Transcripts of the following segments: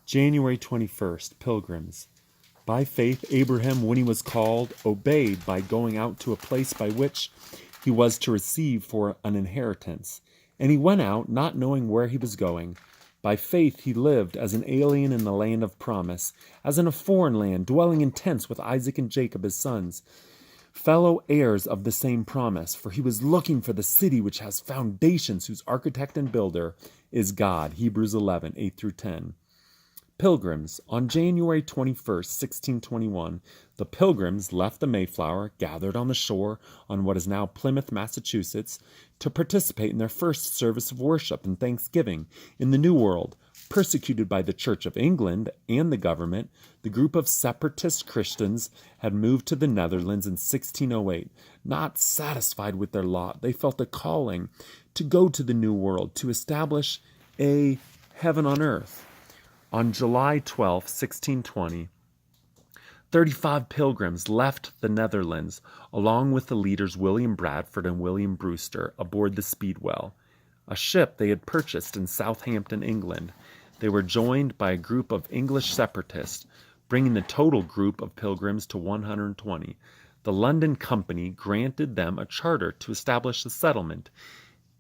January 21st, Pilgrims. By faith, Abraham, when he was called, obeyed by going out to a place by which he was to receive for an inheritance. And he went out, not knowing where he was going. By faith he lived as an alien in the land of promise, as in a foreign land, dwelling in tents with Isaac and Jacob his sons, fellow heirs of the same promise. For he was looking for the city which has foundations, whose architect and builder is God. Hebrews 11, 8 through 10. Pilgrims. On January 21st, 1621, the Pilgrims left the Mayflower, gathered on the shore on what is now Plymouth, Massachusetts, to participate in their first service of worship and thanksgiving in the New World. Persecuted by the Church of England and the government, the group of separatist Christians had moved to the Netherlands in 1608. Not satisfied with their lot, they felt a calling to go to the New World, to establish a heaven on earth. On July 12, 1620, 35 pilgrims left the Netherlands, along with the leaders William Bradford and William Brewster, aboard the Speedwell, a ship they had purchased in Southampton, England. They were joined by a group of English separatists, bringing the total group of pilgrims to 120. The London Company granted them a charter to establish a settlement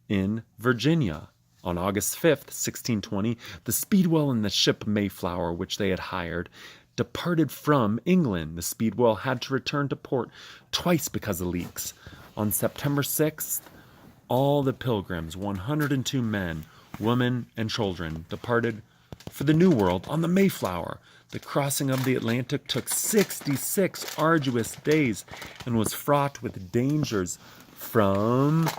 in Virginia. On August 5th, 1620, the Speedwell and the ship Mayflower, which they had hired, departed from England. The Speedwell had to return to port twice because of leaks. On September 6th, all the pilgrims, 102 men, women, and children, departed for the New World on the Mayflower. The crossing of the Atlantic took 66 arduous days and was fraught with dangers from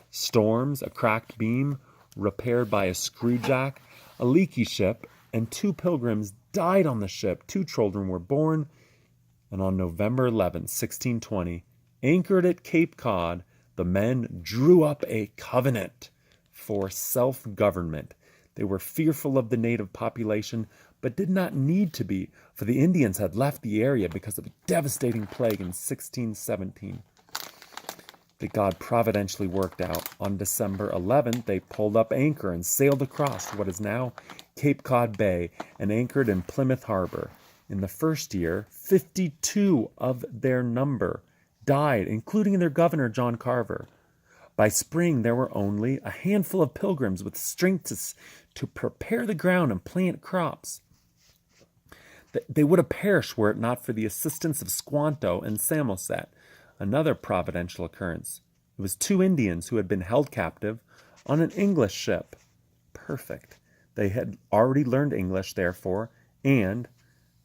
storms, a cracked beam, repaired by a screwjack, a leaky ship, and 2 pilgrims died on the ship. 2 children were born, and on November 11, 1620, anchored at Cape Cod, the men drew up a covenant for self-government. They were fearful of the native population, but did not need to be, for the Indians had left the area because of a devastating plague in 1617. That God providentially worked out. On December 11th, they pulled up anchor and sailed across what is now Cape Cod Bay and anchored in Plymouth Harbor. In the first year, 52 of their number died, including their governor, John Carver. By spring, there were only a handful of pilgrims with strength to prepare the ground and plant crops. They would have perished were it not for the assistance of Squanto and Samoset. Another providential occurrence. It was 2 Indians who had been held captive on an English ship. Perfect. They had already learned English, therefore, and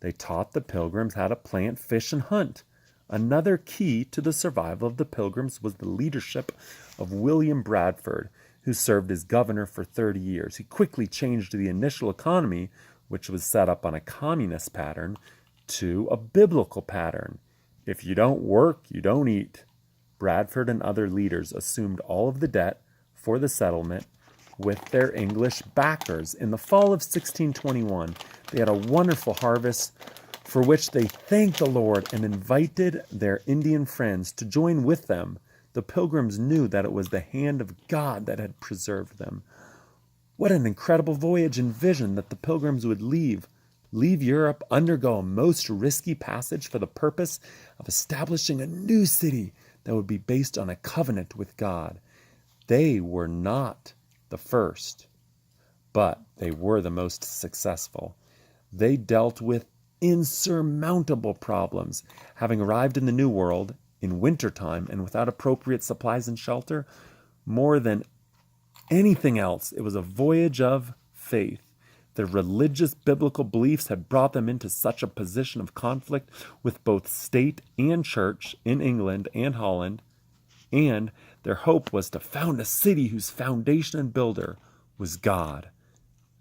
they taught the pilgrims how to plant, fish, and hunt. Another key to the survival of the pilgrims was the leadership of William Bradford, who served as governor for 30 years. He quickly changed the initial economy, which was set up on a communist pattern, to a biblical pattern. If you don't work, you don't eat. Bradford and other leaders assumed all of the debt for the settlement with their English backers. In the fall of 1621, they had a wonderful harvest for which they thanked the Lord and invited their Indian friends to join with them. The pilgrims knew that it was the hand of God that had preserved them. What an incredible voyage and vision that the pilgrims would leave Europe, undergo a most risky passage for the purpose of establishing a new city that would be based on a covenant with God. They were not the first, but they were the most successful. They dealt with insurmountable problems. Having arrived in the New World in wintertime and without appropriate supplies and shelter, more than anything else, it was a voyage of faith. Their religious biblical beliefs had brought them into such a position of conflict with both state and church in England and Holland, and their hope was to found a city whose foundation and builder was God.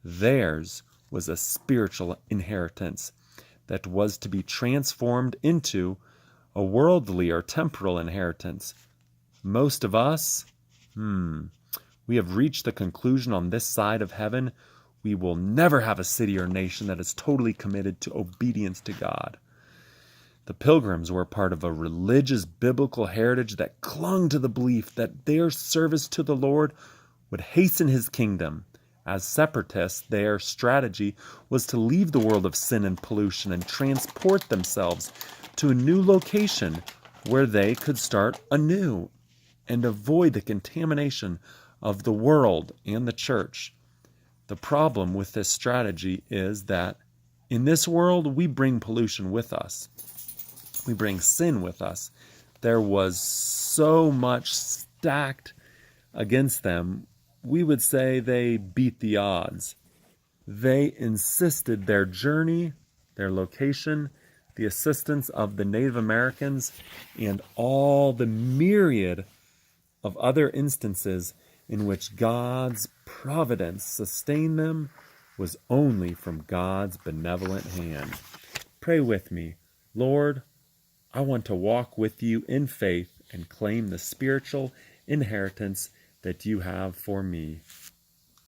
Theirs was a spiritual inheritance that was to be transformed into a worldly or temporal inheritance. Most of us, we have reached the conclusion on this side of heaven, we will never have a city or nation that is totally committed to obedience to God. The Pilgrims were part of a religious biblical heritage that clung to the belief that their service to the Lord would hasten his kingdom. As separatists, their strategy was to leave the world of sin and pollution and transport themselves to a new location where they could start anew and avoid the contamination of the world and the church. The problem with this strategy is that in this world, we bring pollution with us. We bring sin with us. There was so much stacked against them, we would say they beat the odds. They insisted their journey, their location, the assistance of the Native Americans, and all the myriad of other instances in which God's providence sustained them was only from God's benevolent hand. Pray with me. Lord, I want to walk with you in faith and claim the spiritual inheritance that you have for me.